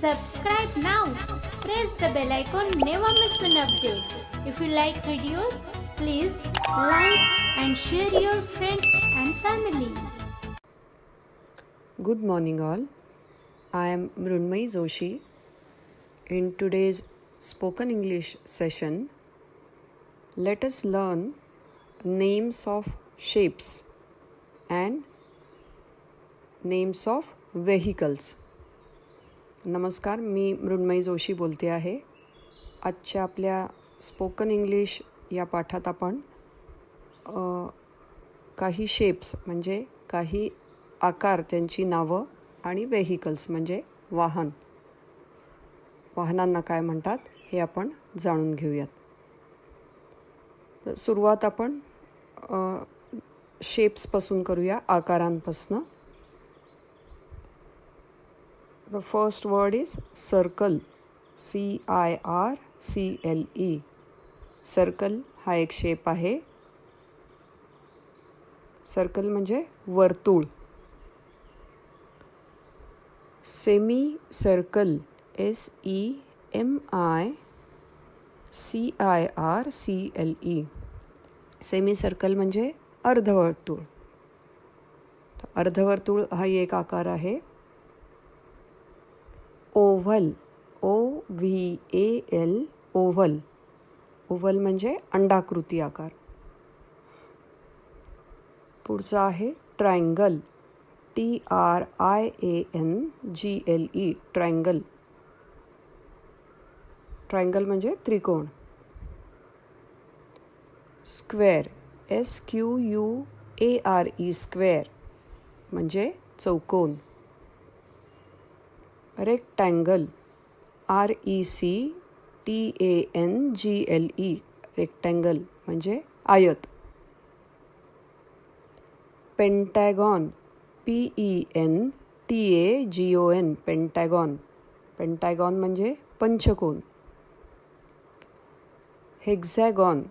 Subscribe now. Press the bell icon. Never miss an update. If you like videos, please like and share your friends and family. Good morning all. I am Mrunmayee Joshi. In today's spoken English session, let us learn names of shapes and names of vehicles. नमस्कार, मी मृण्मयी जोशी बोलते आहे. आजच्या आपल्या spoken English या पाठात आपण काही shapes म्हणजे काही आकार, त्यांची नावं आणि व्हेकल्स म्हणजे वाहनांना काय म्हणतात हे आपण जाणून घेऊयात. तर सुरुवात आपण शेप्सपासून करूया, आकारांपासून. The first word is circle. CIRCLE. Circle हा एक शेप आहे. सर्कल म्हणजे वर्तुळ. Semi circle. SEMICIRCLE. Semi circle म्हणजे अर्धवर्तुळ. अर्धवर्तुळ हा एक आकार आहे. ओव्हल. OVAL. ओव्हल. ओव्हल म्हणजे अंडाकृती आकार. पुढचा आहे ट्रायंगल. TRIANGLE. ट्रायंगल. ट्रायंगल म्हणजे त्रिकोण. स्क्वेअर. SQUARE. स्क्वेअर म्हणजे चौकोन. रेक्टँगल. RECTANGLE. रेक्टँगल म्हणजे आयत. पेंटॅगॉन. PENTAGON. पेंटॅगॉन. पेंटॅगॉन म्हणजे पंचकोन. हेक्झॅगॉन.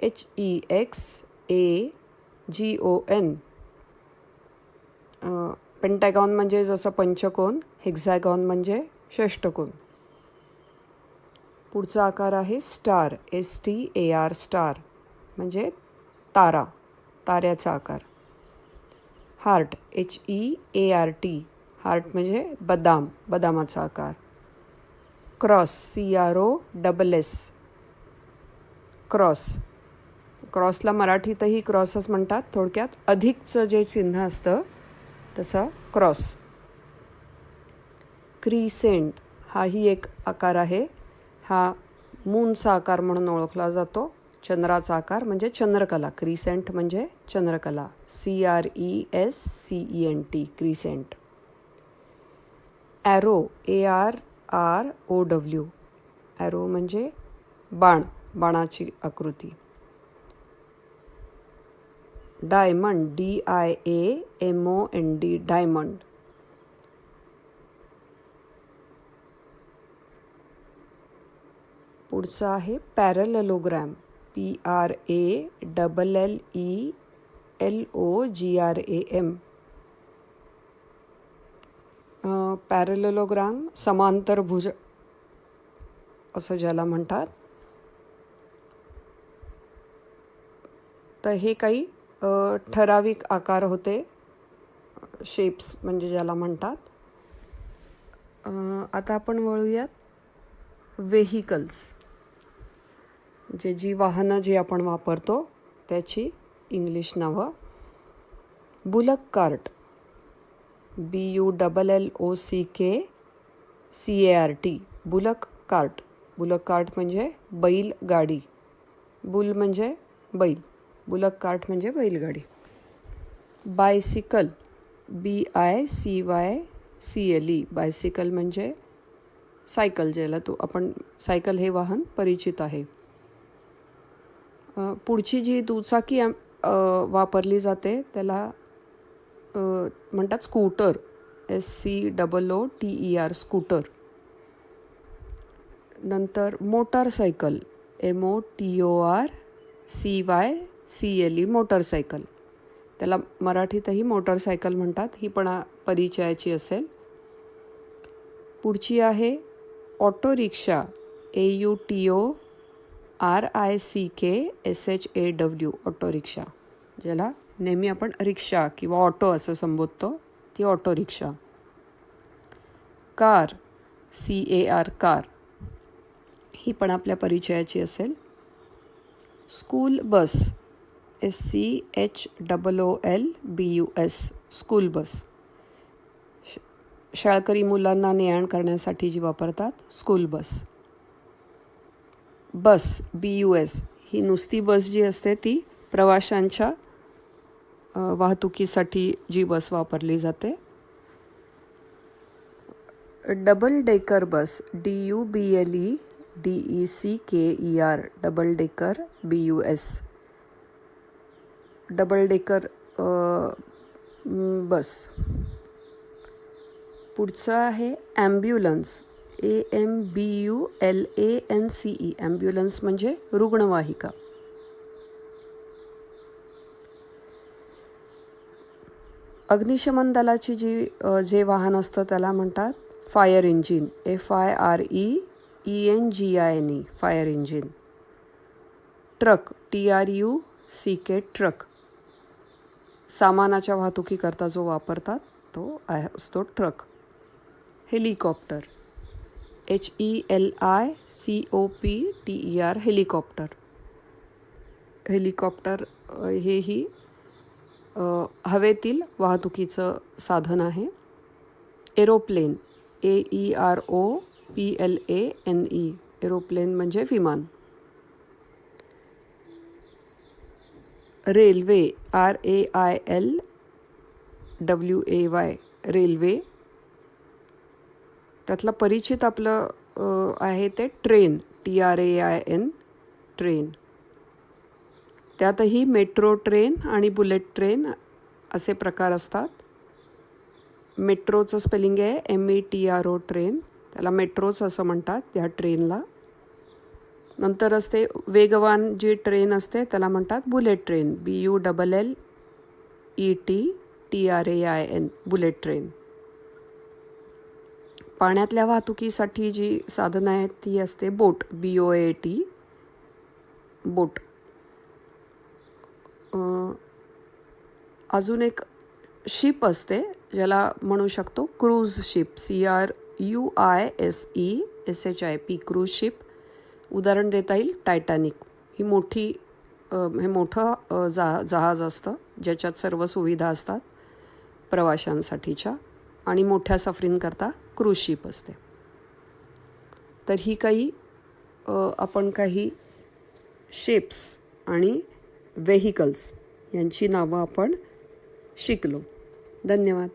HEXAGON. पेंटॅगॉन म्हणजे जसं पंचकोन, हेक्झॅगॉन म्हणजे षष्टकोन. पुढचा आकार आहे स्टार. STAR. स्टार म्हणजे तारा, ताऱ्याचा आकार. हार्ट. HEART. हार्ट म्हणजे बदाम, बदामाचा आकार. क्रॉस. CROSS. क्रॉस. क्रॉसला मराठीतही क्रॉसच म्हणतात. थोडक्यात अधिकचं जे चिन्ह असतं तसा क्रॉस. क्रिसेंट हाही एक आकार आहे. हा मूनचा आकार म्हणून ओळखला जातो. चंद्राचा आकार म्हणजे चंद्रकला. क्रिसेंट म्हणजे Chandrakala. CRESCENT. Crescent. Arrow. ARROW. Arrow म्हणजे बाण, बाणाची आकृती. डायमंड. DIAMOND. डायमंड. पुढचा आहे पॅरलेलोग्रॅम. PRALLELOGRAM. पॅरलेलोग्राम समांतरभुज असं ज्याला म्हणतात. तर हे काही ठराविक आकार होते, शेप्स म्हणजे ज्याला म्हणतात. आता आपण वळूयात व्हेकल्स. जी वाहनं जी आपण वापरतो त्याची इंग्लिश नावं. Bullock cart. BULLOCKCART. Bullock cart. Bullock cart म्हणजे बैलगाडी. बुल म्हणजे बैल, बुलक कार्ट म्हणजे बैलगाडी. बायसिकल. BICYCLE. बायसिकल म्हणजे सायकल, ज्याला आपण सायकल हे वाहन परिचित आहे. पुढची जी दुचाकी वापरली जाते त्याला म्हणतात स्कूटर. SCOOTER. स्कूटर. नंतर मोटारसायकल. MOTORCYCLE. मोटारसायकल. त्याला मराठीतही मोटारसायकल म्हणतात. ही पण परिचयाची असेल. पुढची आहे auto rickshaw, AUTORICKSHAW, auto rickshaw, ज्याला नेहमी आपण रिक्षा किंवा ऑटो असं संबोधतो, ती auto rickshaw. Car, CAR, car, ही पण आपल्या परिचयाची असेल. School bus, SCHOOLBUS, school bus, शाळकरी मुलांना ने-आण करण्यासाठी जी वापरतात, स्कूल बस. बस, BUS, ही नुसती बस जी असते ती प्रवाशांच्या वाहतुकीसाठी जी बस वापरली जाते. Double decker bus, DUBLEDECKER, double decker, BUS, double decker bus. पुढचं आहे ॲम्ब्युलन्स, AMBULANCE, ॲम्ब्युलन्स म्हणजे रुग्णवाहिका. अग्निशमन दलाची जे वाहन असतं त्याला म्हणतात fire engine, FIREENGINE, fire engine. Truck, TRUCK, truck, सामानाच्या वाहतुकीकरता जो वापरतात तो असतो truck. Helicopter, HELICOPTER, helicopter. Helicopter हेही हवेतील वाहतुकीचं साधन आहे. एरोप्लेन, AEROPLANE, एरोप्लेन म्हणजे विमान. Railway, RAILWAY, railway. त्यातलं परिचित आपलं आहे ते ट्रेन, TRAIN, ट्रेन. त्यातही मेट्रो ट्रेन आणि बुलेट ट्रेन असे प्रकार असतात. मेट्रोचं स्पेलिंग आहे METRO, ट्रेन, त्याला मेट्रोच असं म्हणतात त्या ट्रेनला. नंतर असते वेगवान जी ट्रेन असते त्याला म्हणतात bullet train, BULLET bullet train. पाण्यातल्या वाहतुकीसाठी जी साधनं आहेत ती असते बोट, BOAT, बोट. अजून एक शिप असते ज्याला म्हणू शकतो cruise ship, CRUISESHIP, cruise ship. उदाहरण देता येईल टायटॅनिक. ही हे मोठं जहाज असतं ज्याच्यात सर्व सुविधा असतात प्रवाशांसाठीच्या, आणि मोठ्या सफरींकरता क्रूज शिप असते. तर ही आपण काही शिप्स आणि व्हेकल्स यांची नावं आपण शिकलो. धन्यवाद.